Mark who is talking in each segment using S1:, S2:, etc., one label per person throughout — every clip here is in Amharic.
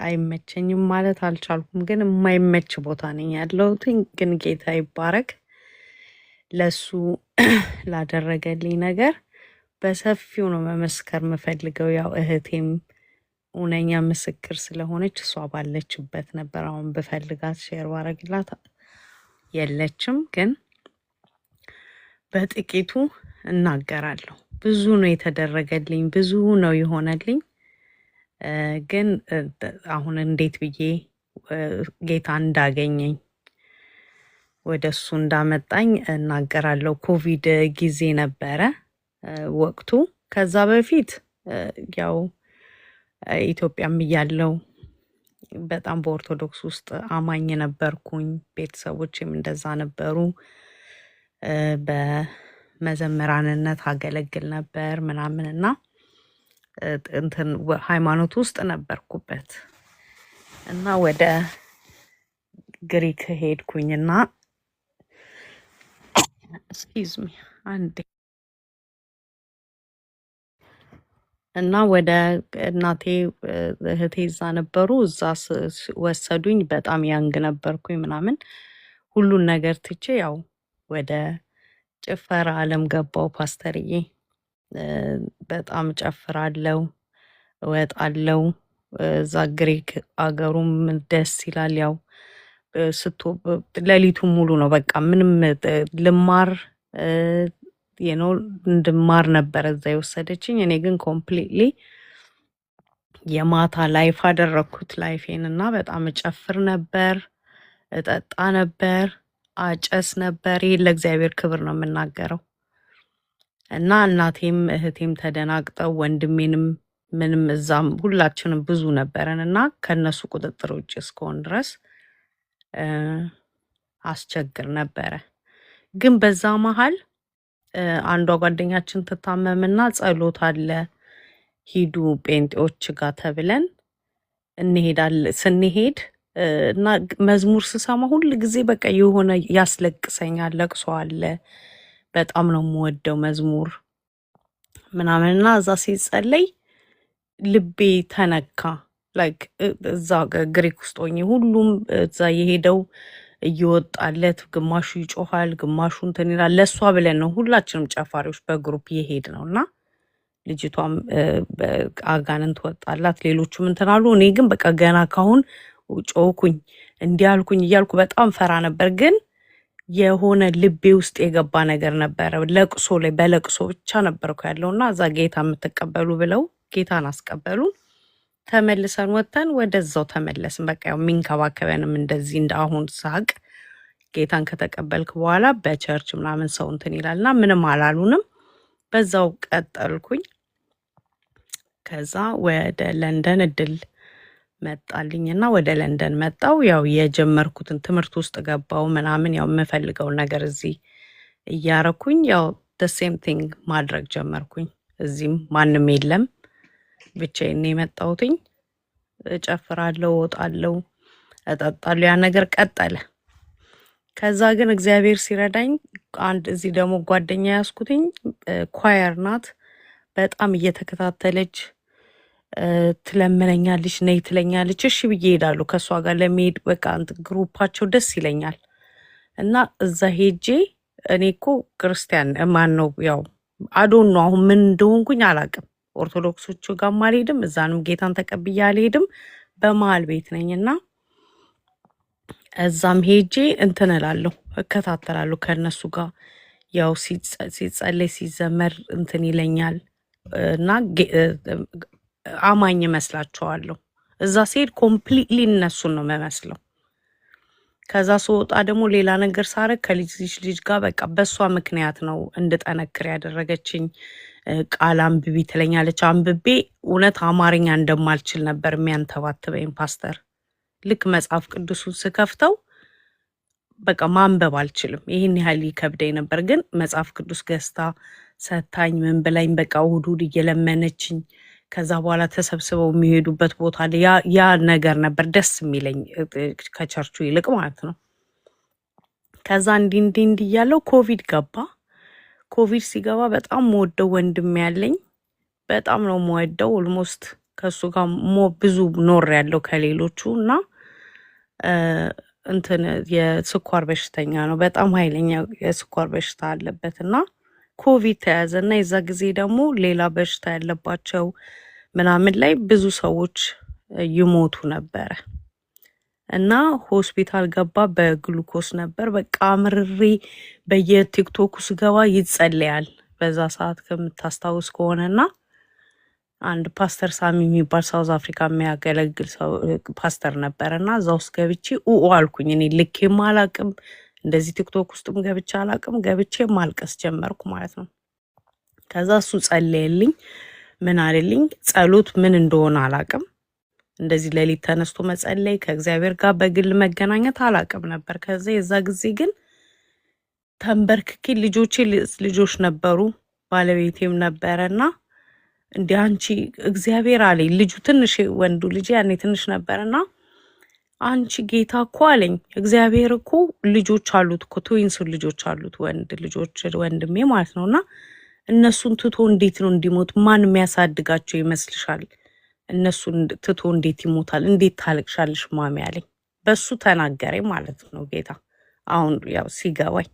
S1: አይመቸኝም ማለት አልቻልኩም፣ ግን የማይመች ቦታ ነኝ ያለሁት። ግን ጌታ ይባረክ ለሱ ላደረገልኝ ነገር በሰፊው ነው መመስከር የምፈልገው። ያው እህቴም እውነኛ ምስክር ስለሆነች እሷ ባለችበት ነበር። አሁን ብፈልጋት ሼር ባረግላት የለችም፣ ግን በጥቂቱ እናገራለሁ። ብዙ ነው የተደረገልኝ፣ ብዙ ነው የሆነልኝ። ግን አሁን እንዴት ብዬ ጌታ እንዳገኘኝ ወደ እሱ እንዳመጣኝ እናገራለሁ። ኮቪድ ጊዜ ነበረ ወቅቱ። ከዛ በፊት ያው ኢትዮጵያም እያለው በጣም በኦርቶዶክስ ውስጥ አማኝ ነበርኩኝ። ቤተሰቦችም እንደዛ ነበሩ። በመዘምራንነት አገለግል ነበር ምናምን እና እንትን ሃይማኖት ውስጥ ነበርኩበት እና ወደ ግሪክ ሄድኩኝና ኤክስኪውዝ ሚ አንዴ እና ወደ እናቴ እህቴ እዛ ነበሩ። እዛ ወሰዱኝ። በጣም ያንግ ነበርኩኝ ምናምን ሁሉን ነገር ትቼ ያው ወደ ጭፈራ ዓለም ገባው። ፓስተርዬ በጣም ጨፍራለው፣ እወጣለው። እዛ ግሪክ አገሩም ደስ ይላል። ያው ስቶ ሌሊቱን ሙሉ ነው በቃ ምንም ልማር ነው እንድማር ነበረ እዛ የወሰደችኝ። እኔ ግን ኮምፕሊትሊ የማታ ላይፍ አደረግኩት ላይፌን እና በጣም እጨፍር ነበር፣ እጠጣ ነበር፣ አጨስ ነበር። ይህ ለእግዚአብሔር ክብር ነው የምናገረው። እና እናቴም እህቴም ተደናግጠው ወንድሜንም ምንም እዛም ሁላችንም ብዙ ነበረን እና ከነሱ ቁጥጥር ውጭ እስከሆን ድረስ አስቸግር ነበረ። ግን በዛ መሀል አንዷ ጓደኛችን ትታመምና ጸሎት አለ ሂዱ ጴንጤዎች ጋር ተብለን እንሄዳለን። ስንሄድ እና መዝሙር ስሰማ ሁል ጊዜ በቃ የሆነ ያስለቅሰኛል። ለቅሶ አለ። በጣም ነው የምወደው መዝሙር ምናምንና እዛ ሲጸለይ ልቤ ተነካ። ላይክ እዛ ግሪክ ውስጥ ሆኜ ሁሉም እዛ የሄደው እየወጣለት ግማሹ ይጮሃል፣ ግማሹ እንትን ይላል። ለእሷ ብለን ነው ሁላችንም ጨፋሪዎች በግሩፕ የሄድ ነው እና ልጅቷም አጋንንት ወጣላት፣ ሌሎቹም እንትን አሉ። እኔ ግን በቃ ገና ካሁን ጮኩኝ እንዲያልኩኝ እያልኩ በጣም ፈራ ነበር። ግን የሆነ ልቤ ውስጥ የገባ ነገር ነበረ። ለቅሶ ላይ በለቅሶ ብቻ ነበርኩ ያለውና እዛ ጌታ የምትቀበሉ ብለው ጌታን አስቀበሉ። ተመልሰን ወጥተን ወደዛው ተመለስን። በቃ ያው የሚንከባከበንም እንደዚህ እንደ አሁን ሳቅ ጌታን ከተቀበልክ በኋላ በቸርች ምናምን ሰው እንትን ይላልና ምንም አላሉንም። በዛው ቀጠልኩኝ። ከዛ ወደ ለንደን እድል መጣልኝና ወደ ለንደን መጣው። ያው የጀመርኩትን ትምህርት ውስጥ ገባው ምናምን ያው የምፈልገውን ነገር እዚህ እያረኩኝ ያው ሴም ቲንግ ማድረግ ጀመርኩኝ። እዚህም ማንም የለም ብቻዬን የመጣሁትኝ። እጨፍራለሁ፣ እወጣለሁ፣ እጠጣለሁ። ያ ነገር ቀጠለ። ከዛ ግን እግዚአብሔር ሲረዳኝ አንድ እዚህ ደግሞ ጓደኛ ያስኩትኝ ኳየር ናት። በጣም እየተከታተለች ትለምነኛለች፣ ነይ ትለኛለች። እሺ ብዬ እሄዳለሁ ከእሷ ጋር ለመሄድ በቃ ግሩፓቸው ደስ ይለኛል። እና እዛ ሄጄ እኔ እኮ ክርስቲያን ማን ነው ያው አዶን ነው አሁን ምን እንደሆንኩኝ አላውቅም። ኦርቶዶክሶቹ ጋርም አልሄድም፣ እዛንም ጌታን ተቀብዬ አልሄድም። በመሀል ቤት ነኝና እዛም ሄጄ እንትን እላለሁ፣ እከታተላለሁ ከእነሱ ጋር ያው ሲጸለይ ሲዘመር እንትን ይለኛል እና አማኝ መስላቸዋለሁ። እዛ ሲሄድ ኮምፕሊትሊ እነሱን ነው መመስለው። ከዛ ስወጣ ደግሞ ሌላ ነገር ሳረግ ከልጅ ጋር በቃ በሷ ምክንያት ነው እንድጠነክር ያደረገችኝ። ቃል አንብቢ ትለኛለች። አንብቤ እውነት አማርኛ እንደማልችል ነበር የሚያንተባትበኝ ፓስተር። ልክ መጽሐፍ ቅዱሱን ስከፍተው በቃ ማንበብ አልችልም። ይህን ያህል ይከብደኝ ነበር። ግን መጽሐፍ ቅዱስ ገዝታ ሰታኝ ምን ብላኝ በቃ እሑድ እየለመነችኝ ከዛ በኋላ ተሰብስበው የሚሄዱበት ቦታ ያ ነገር ነበር ደስ የሚለኝ ከቸርቹ ይልቅ ማለት ነው። ከዛ እንዲህ እያለው ኮቪድ ገባ። ኮቪድ ሲገባ በጣም መወደው ወንድም ያለኝ በጣም ነው መወደው። ኦልሞስት ከሱ ጋር ብዙ ኖር ያለው ከሌሎቹ እና እንትን የስኳር በሽተኛ ነው። በጣም ኃይለኛ የስኳር በሽታ አለበት እና ኮቪድ ተያዘ እና የዛ ጊዜ ደግሞ ሌላ በሽታ ያለባቸው ምናምን ላይ ብዙ ሰዎች ይሞቱ ነበረ እና ሆስፒታል ገባ። በግሉኮስ ነበር። በቃ ምርሬ በየቲክቶክ ስገባ ይጸለያል በዛ ሰዓት ከምታስታውስ ከሆነና አንድ ፓስተር ሳሚ የሚባል ሳውዝ አፍሪካ የሚያገለግል ሰው ፓስተር ነበር እና እዛ ውስጥ ገብቼ አልኩኝ። እኔ ልኬም አላቅም እንደዚህ ቲክቶክ ውስጥም ገብቼ አላቅም። ገብቼ ማልቀስ ጀመርኩ ማለት ነው። ከዛ እሱ ጸለየልኝ። ምን አለልኝ? ጸሎት ምን እንደሆነ አላቅም። እንደዚህ ሌሊት ተነስቶ መጸለይ ከእግዚአብሔር ጋር በግል መገናኘት አላቅም ነበር። ከዛ የዛ ጊዜ ግን ተንበርክኬ ልጆች ነበሩ ባለቤቴም ነበረና እንዴ አንቺ እግዚአብሔር አለኝ። ልጁ ትንሽ ወንዱ ልጅ ያኔ ትንሽ ነበርና አንቺ ጌታ እኮ አለኝ እግዚአብሔር እኮ ልጆች አሉት እኮ ትዊንስ ልጆች አሉት ወንድ ልጆች ወንድሜ ማለት ነውና እነሱን ትቶ እንዴት ነው እንዲሞት? ማን የሚያሳድጋቸው ይመስልሻል? እነሱን ትቶ እንዴት ይሞታል? እንዴት ታለቅሻለሽ ማሚ አለኝ። በሱ ተናገረኝ ማለት ነው ጌታ። አሁን ያው ሲገባኝ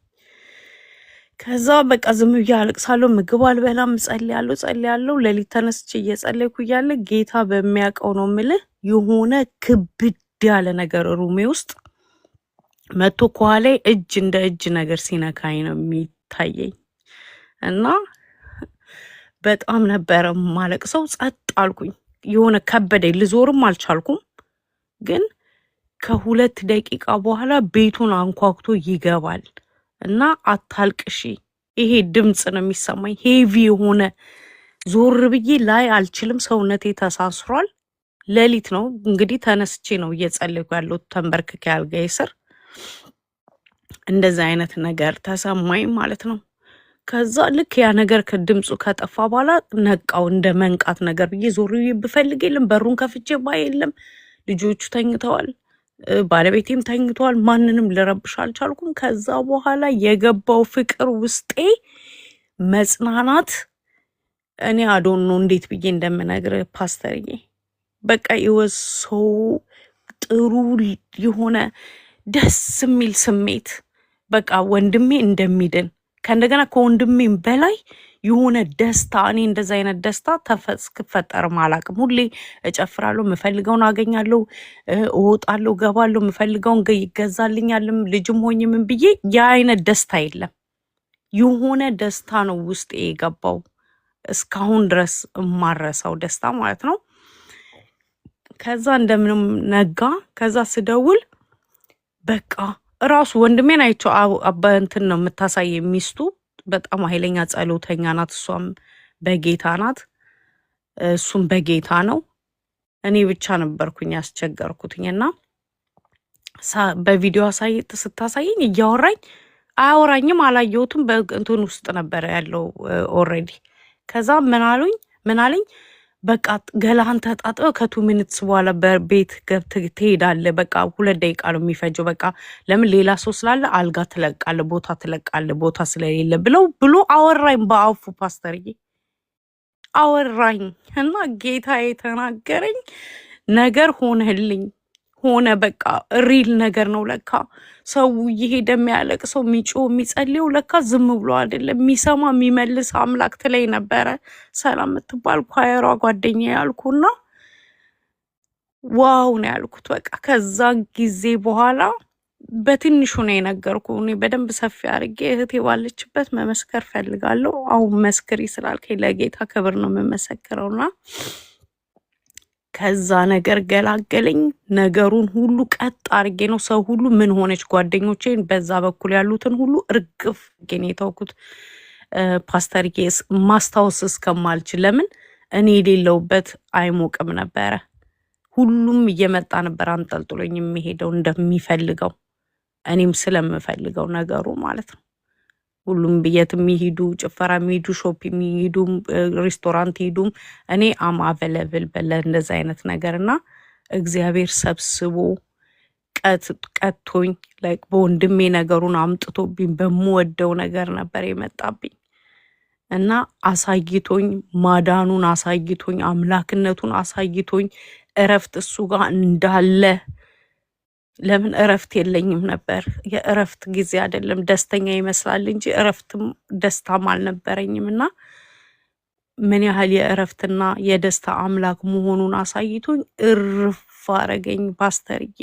S1: ከዛ በቃ ዝም ብዬ አለቅሳለሁ። ምግብ አልበላም። ጸልያለሁ። ሌሊት ተነስቼ እየጸለይኩ እያለ ጌታ በሚያውቀው ነው የምልህ የሆነ ክብድ ያለ ነገር ሩሜ ውስጥ መቶ ከኋላ እጅ እንደ እጅ ነገር ሲነካኝ ነው የሚታየኝ እና በጣም ነበረ ማለቅሰው። ጸጥ አልኩኝ። የሆነ ከበደኝ። ልዞርም አልቻልኩም። ግን ከ2 ደቂቃ በኋላ ቤቱን አንኳኩቶ ይገባል እና አታልቅሺ፣ ይሄ ድምጽ ነው የሚሰማኝ ሄቪ የሆነ ዞር ብዬ ላይ አልችልም። ሰውነቴ ተሳስሯል። ሌሊት ነው እንግዲህ ተነስቼ ነው እየጸለይኩ ያለው ተንበርክኬ አልጋዬ ስር። እንደዛ አይነት ነገር ተሰማኝ ማለት ነው። ከዛ ልክ ያ ነገር ከድምጹ ከጠፋ በኋላ ነቃው። እንደ መንቃት ነገር ብዬ ዞር ብዬ ብፈልግ የለም። በሩን ከፍቼ ባይ የለም። ልጆቹ ተኝተዋል። ባለቤቴም ተኝቷል። ማንንም ልረብሽ አልቻልኩም። ከዛ በኋላ የገባው ፍቅር ውስጤ መጽናናት እኔ አዶን ነው እንዴት ብዬ እንደምነግር ፓስተርዬ። በቃ ይወሰው ጥሩ የሆነ ደስ የሚል ስሜት በቃ ወንድሜ እንደሚድን ከእንደገና ከወንድሜም በላይ የሆነ ደስታ። እኔ እንደዛ አይነት ደስታ ተፈጠርም አላቅም። ሁሌ እጨፍራለሁ፣ የምፈልገውን አገኛለሁ፣ እወጣለሁ፣ ገባለሁ፣ የምፈልገውን ይገዛልኛልም ልጅም ሆኜ ምን ብዬ ያ አይነት ደስታ የለም። የሆነ ደስታ ነው ውስጤ የገባው እስካሁን ድረስ የማረሳው ደስታ ማለት ነው። ከዛ እንደምንም ነጋ። ከዛ ስደውል በቃ ራሱ ወንድሜን አይቼው እንትን ነው የምታሳይ ሚስቱ በጣም ኃይለኛ ጸሎተኛ ናት። እሷም በጌታ ናት፣ እሱም በጌታ ነው። እኔ ብቻ ነበርኩኝ ያስቸገርኩትኝና በቪዲዮ ስታሳየኝ እያወራኝ አያወራኝም፣ አላየሁትም። በእንትን ውስጥ ነበር ያለው ኦልሬዲ። ከዛ ምን አለኝ በቃ ገላህን ተጣጥበ ከ2 ሚኒትስ በኋላ በቤት ገብተህ ትሄዳለህ። በቃ 2 ደቂቃ ነው የሚፈጀው። በቃ ለምን ሌላ ሰው ስላለ አልጋ ትለቃለህ፣ ቦታ ትለቃለህ፣ ቦታ ስለሌለ ብሎ አወራኝ። በአፉ ፓስተርዬ አወራኝ እና ጌታ የተናገረኝ ነገር ሆነልኝ። ሆነ በቃ ሪል ነገር ነው። ለካ ሰው እየሄደ የሚያለቅሰው የሚጮህ የሚጸልየው ለካ ዝም ብሎ አይደለም፣ የሚሰማ የሚመልስ አምላክ ትለኝ ነበረ ሰላም የምትባል ኳየሯ ጓደኛ ያልኩና ዋው ነው ያልኩት። በቃ ከዛ ጊዜ በኋላ በትንሹ ነው የነገርኩ። እኔ በደንብ ሰፊ አድርጌ እህቴ ባለችበት መመስከር ፈልጋለሁ። አሁን መስክሪ ስላልከኝ ለጌታ ክብር ነው የምመሰክረውና ከዛ ነገር ገላገለኝ። ነገሩን ሁሉ ቀጥ አድርጌ ነው ሰው ሁሉ ምን ሆነች ጓደኞቼን በዛ በኩል ያሉትን ሁሉ እርግፍ ግን የተውኩት ፓስተርዬ ማስታወስ እስከማልችል። ለምን እኔ የሌለውበት አይሞቅም ነበረ። ሁሉም እየመጣ ነበር አንጠልጥሎኝ የሚሄደው እንደሚፈልገው፣ እኔም ስለምፈልገው ነገሩ ማለት ነው። ሁሉም ብየት የሚሄዱ ጭፈራ የሚሄዱ ሾፕ የሚሄዱ ሬስቶራንት ሄዱም እኔ አም አቬለብል እንደዛ አይነት ነገርና እግዚአብሔር ሰብስቦ ቀጥቶኝ ላይክ በወንድሜ ነገሩን አምጥቶብኝ በምወደው ነገር ነበር የመጣብኝ እና አሳይቶኝ ማዳኑን አሳይቶኝ አምላክነቱን አሳይቶኝ እረፍት እሱ ጋር እንዳለ ለምን እረፍት የለኝም ነበር። የእረፍት ጊዜ አይደለም ደስተኛ ይመስላል እንጂ እረፍትም ደስታም አልነበረኝም። እና ምን ያህል የእረፍትና የደስታ አምላክ መሆኑን አሳይቶኝ እርፍ አረገኝ ፓስተርዬ።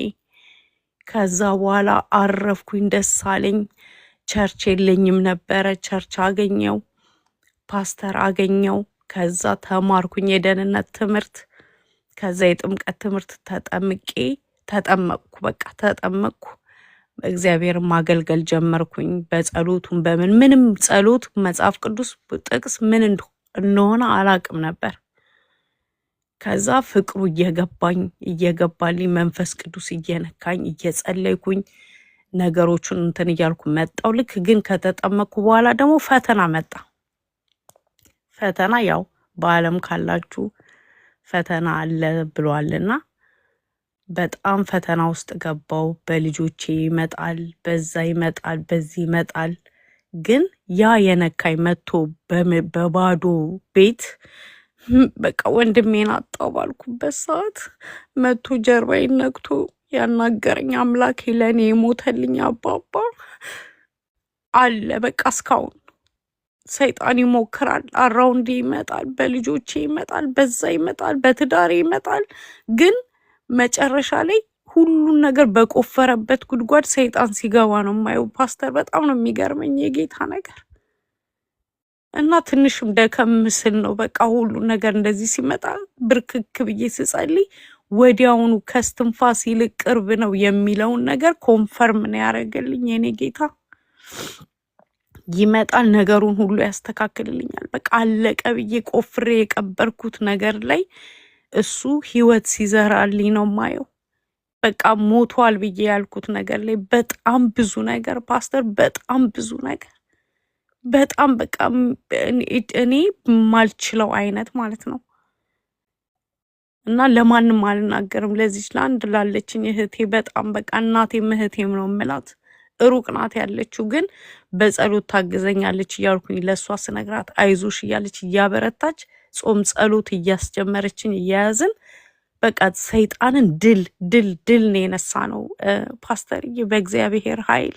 S1: ከዛ በኋላ አረፍኩኝ፣ ደስ አለኝ። ቸርች የለኝም ነበረ፣ ቸርች አገኘው፣ ፓስተር አገኘው። ከዛ ተማርኩኝ የደህንነት ትምህርት። ከዛ የጥምቀት ትምህርት ተጠመቅኩ። በቃ ተጠመቅኩ። እግዚአብሔር ማገልገል ጀመርኩኝ። በጸሎቱም ምንም ጸሎት መጽሐፍ ቅዱስ ጥቅስ ምን እንደሆነ አላቅም ነበር። ከዛ ፍቅሩ እየገባልኝ መንፈስ ቅዱስ እየነካኝ እየጸለይኩኝ ነገሮቹን እንትን እያልኩ መጣው። ልክ ግን ከተጠመቅኩ በኋላ ደግሞ ፈተና መጣ። ፈተና ያው በዓለም ካላችሁ ፈተና አለ ብሏልና በጣም ፈተና ውስጥ ገባው። በልጆቼ ይመጣል፣ በዛ ይመጣል፣ በዚህ ይመጣል። ግን ያ የነካኝ መጥቶ በባዶ ቤት በቃ ወንድሜን አጣው ባልኩበት ሰዓት መጥቶ ጀርባዬን ነክቶ ያናገረኝ አምላኬ ለእኔ የሞተልኝ አባባ አለ። በቃ እስካሁን ሰይጣን ይሞክራል፣ አራውንድ ይመጣል፣ በልጆቼ ይመጣል፣ በዛ ይመጣል፣ በትዳሬ ይመጣል። ግን መጨረሻ ላይ ሁሉን ነገር በቆፈረበት ጉድጓድ ሰይጣን ሲገባ ነው የማየው። ፓስተር በጣም ነው የሚገርመኝ የጌታ ነገር። እና ትንሽም ደከም ስል ነው በቃ ሁሉ ነገር እንደዚህ ሲመጣ ብርክክ ብዬ ስጸልይ ወዲያውኑ ከስትንፋስ ይልቅ ቅርብ ነው የሚለውን ነገር ኮንፈርም ነው ያደረገልኝ የኔ ጌታ። ይመጣል፣ ነገሩን ሁሉ ያስተካክልልኛል። በቃ አለቀ ብዬ ቆፍሬ የቀበርኩት ነገር ላይ እሱ ህይወት ሲዘራልኝ ነው ማየው። በቃ ሞቷል ብዬ ያልኩት ነገር ላይ በጣም ብዙ ነገር ፓስተር፣ በጣም ብዙ ነገር፣ በጣም በቃ እኔ ማልችለው አይነት ማለት ነው። እና ለማንም አልናገርም። ለዚች ለአንድ ላለችኝ እህቴ በጣም በቃ እናቴም እህቴም ነው የምላት። ሩቅ ናት ያለችው፣ ግን በጸሎት ታግዘኛለች እያልኩኝ ለእሷ ስነግራት አይዞሽ እያለች እያበረታች ጾም ጸሎት እያስጀመረችን እያያዝን በቃ ሰይጣንን ድል ነው የነሳ ነው ፓስተርዬ። በእግዚአብሔር ኃይል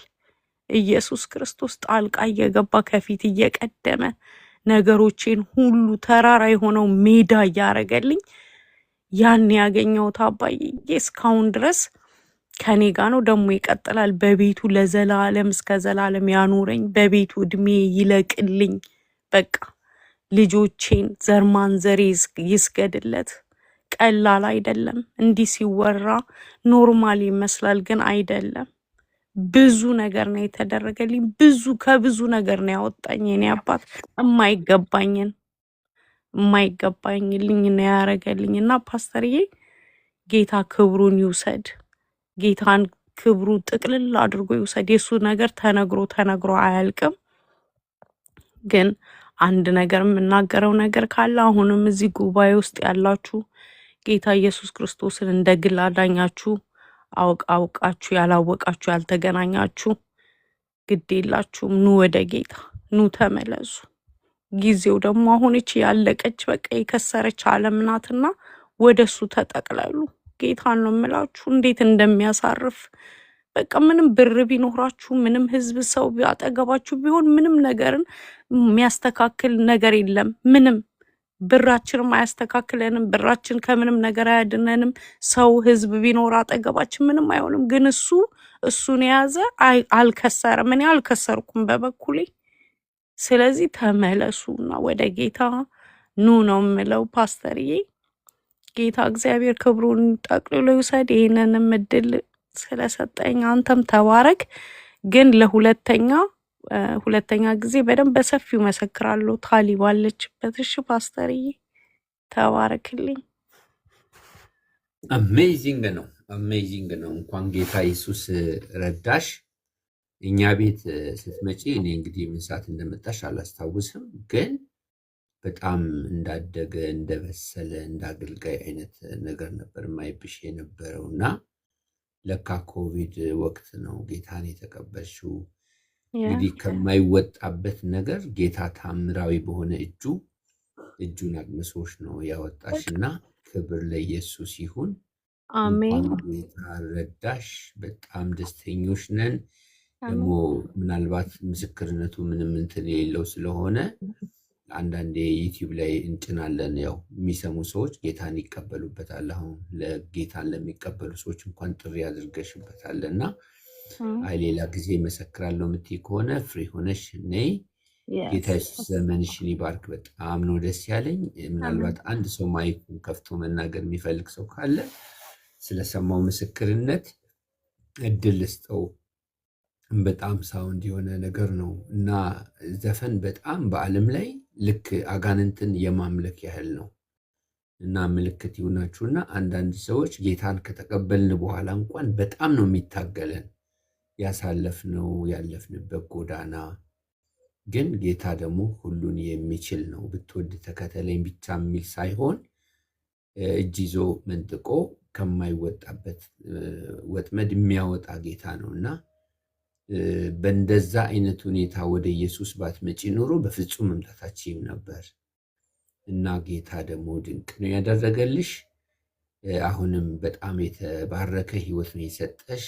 S1: ኢየሱስ ክርስቶስ ጣልቃ እየገባ ከፊት እየቀደመ ነገሮቼን ሁሉ ተራራ የሆነው ሜዳ እያረገልኝ ያን ያገኘሁት አባዬ እስካሁን ድረስ ከኔ ጋ ነው። ደግሞ ይቀጥላል። በቤቱ ለዘላለም እስከ ዘላለም ያኑረኝ። በቤቱ እድሜ ይለቅልኝ። በቃ ልጆቼን ዘርማን ዘሬ ይስገድለት። ቀላል አይደለም። እንዲህ ሲወራ ኖርማል ይመስላል፣ ግን አይደለም። ብዙ ነገር ነው የተደረገልኝ። ከብዙ ነገር ነው ያወጣኝ የኔ አባት። የማይገባኝልኝ ነው ያረገልኝ። እና ፓስተርዬ ጌታ ክብሩን ይውሰድ። ጌታን ክብሩ ጥቅልል አድርጎ ይውሰድ። የሱ ነገር ተነግሮ አያልቅም። ግን አንድ ነገር የምናገረው ነገር ካለ አሁንም እዚህ ጉባኤ ውስጥ ያላችሁ ጌታ ኢየሱስ ክርስቶስን እንደ ግል አዳኛችሁ አውቃችሁ ያላወቃችሁ ያልተገናኛችሁ ግድ የላችሁም። ኑ ወደ ጌታ ኑ፣ ተመለሱ። ጊዜው ደግሞ አሁን እቺ ያለቀች በቃ የከሰረች ዓለም ናትና ወደሱ ተጠቅለሉ። ጌታን ነው የምላችሁ እንዴት እንደሚያሳርፍ። በቃ ምንም ብር ቢኖራችሁ ምንም ህዝብ ሰው አጠገባችሁ ቢሆን ምንም ነገርን የሚያስተካክል ነገር የለም። ምንም ብራችንም አያስተካክለንም። ብራችን ከምንም ነገር አያድነንም። ሰው ህዝብ ቢኖር አጠገባችን ምንም አይሆንም። ግን እሱን የያዘ አልከሰረም። እኔ አልከሰርኩም በበኩሌ። ስለዚህ ተመለሱና ወደ ጌታ ኑ ነው የምለው ፓስተርዬ። ጌታ እግዚአብሔር ክብሩን ጠቅልሎ ይውሰድ። ይህንንም እድል ስለሰጠኝ አንተም ተባረክ። ግን ሁለተኛ ጊዜ በደንብ በሰፊው መሰክራለሁ ታሊ ባለችበት። እሺ ፓስተርዬ ተባረክልኝ።
S2: አሜዚንግ ነው። እንኳን ጌታ ኢየሱስ ረዳሽ። እኛ ቤት ስትመጪ እኔ እንግዲህ ምን ሰዓት እንደመጣሽ አላስታውስም፣ ግን በጣም እንዳደገ እንደበሰለ እንዳገልጋይ አይነት ነገር ነበር ማይብሽ የነበረው እና ለካ ኮቪድ ወቅት ነው ጌታን የተቀበልሽው። እንግዲህ ከማይወጣበት ነገር ጌታ ታምራዊ በሆነ እጁን አግምሶሽ ነው ያወጣሽና ክብር ለኢየሱስ ይሁን። እንኳን
S1: አሜን
S2: ጌታ ረዳሽ። በጣም ደስተኞች ነን። ደግሞ ምናልባት ምስክርነቱ ምንም እንትን የሌለው ስለሆነ አንዳንዴ ዩቲዩብ ላይ እንጭናለን። ያው የሚሰሙ ሰዎች ጌታን ይቀበሉበታል። አሁን ለጌታን ለሚቀበሉ ሰዎች እንኳን ጥሪ አድርገሽበታል እና አይ ሌላ ጊዜ መሰክራለሁ የምትይ ከሆነ ፍሪ ሆነሽ ነይ። ጌታ ኢየሱስ ዘመንሽን ይባርክ። በጣም ነው ደስ ያለኝ። ምናልባት አንድ ሰው ማይኩን ከፍቶ መናገር የሚፈልግ ሰው ካለ ስለሰማው ምስክርነት እድል ልስጠው። በጣም ሳውንድ የሆነ ነገር ነው እና ዘፈን በጣም በዓለም ላይ ልክ አጋንንትን የማምለክ ያህል ነው እና ምልክት ይሁናችሁና አንዳንድ ሰዎች ጌታን ከተቀበልን በኋላ እንኳን በጣም ነው የሚታገለን ያሳለፍነው ያለፍንበት ጎዳና። ግን ጌታ ደግሞ ሁሉን የሚችል ነው። ብትወድ ተከተለኝ ብቻ የሚል ሳይሆን እጅ ይዞ መንጥቆ ከማይወጣበት ወጥመድ የሚያወጣ ጌታ ነውና በእንደዛ አይነት ሁኔታ ወደ ኢየሱስ ባትመጪ ኖሮ በፍጹም መምጣታችም ነበር እና ጌታ ደግሞ ድንቅ ነው ያደረገልሽ። አሁንም በጣም የተባረከ ህይወት ነው የሰጠሽ።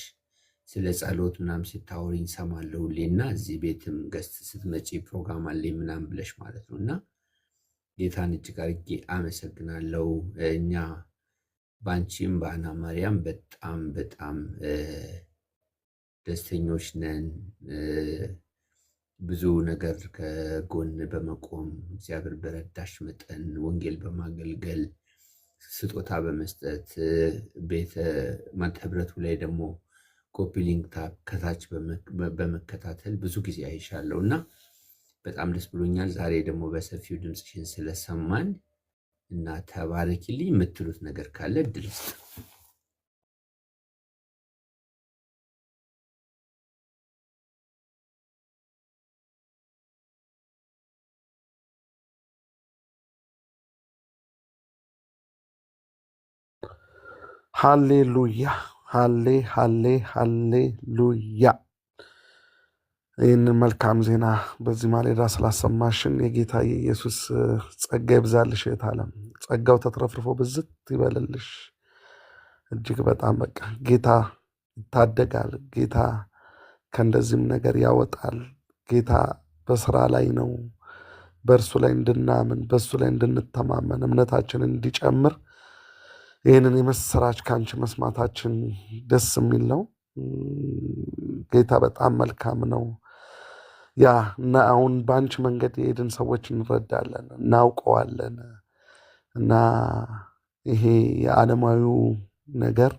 S2: ስለ ጸሎት ምናምን ስታወሪኝ ሰማለሁ ሁሌና እዚህ ቤትም ገስት ስትመጪ ፕሮግራም አለኝ ምናምን ብለሽ ማለት ነው እና ጌታን እጅግ አድርጌ አመሰግናለሁ። እኛ ባንቺም በአና ማርያም በጣም በጣም ደስተኞች ነን። ብዙ ነገር ከጎን በመቆም እግዚአብሔር በረዳሽ መጠን ወንጌል በማገልገል ስጦታ በመስጠት ቤተ ህብረቱ ላይ ደግሞ ኮፒ ሊንክ ታብ ከታች በመከታተል ብዙ ጊዜ አይሻለሁ እና በጣም ደስ ብሎኛል። ዛሬ ደግሞ በሰፊው ድምፅሽን ስለሰማን እና ተባረኪልኝ የምትሉት ነገር ካለ እድል ስጥ።
S3: ሃሌሉያ ሃሌሉያ። ይህንን መልካም ዜና በዚህ ማሌዳ ስላሰማሽን የጌታ የኢየሱስ ጸጋ ይብዛልሽ። የታለም ጸጋው ተትረፍርፎ ብዝት ይበልልሽ። እጅግ በጣም በቃ ጌታ ይታደጋል። ጌታ ከእንደዚህም ነገር ያወጣል። ጌታ በስራ ላይ ነው። በእርሱ ላይ እንድናምን በእሱ ላይ እንድንተማመን እምነታችንን እንዲጨምር ይህንን የምስራች ከአንቺ መስማታችን ደስ የሚል ነው። ጌታ በጣም መልካም ነው። ያ እና አሁን በአንቺ መንገድ የሄድን ሰዎች እንረዳለን፣ እናውቀዋለን። እና ይሄ የዓለማዊው ነገር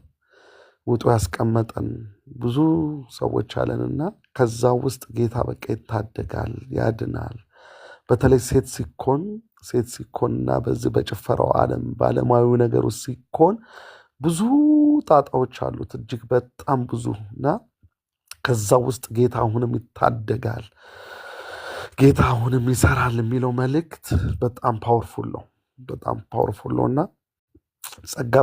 S3: ውጡ ያስቀመጠን ብዙ ሰዎች አለንና ከዛ ውስጥ ጌታ በቃ ይታደጋል፣ ያድናል። በተለይ ሴት ሲኮንና በዚህ በጭፈራው ዓለም በዓለማዊ ነገር ውስጥ ሲኮን ብዙ ጣጣዎች አሉት፣ እጅግ በጣም ብዙ እና ከዛ ውስጥ ጌታ አሁንም ይታደጋል፣ ጌታ አሁንም ይሰራል የሚለው መልእክት በጣም ፓወርፉል ነው። በጣም ፓወርፉል ነው እና ጸጋ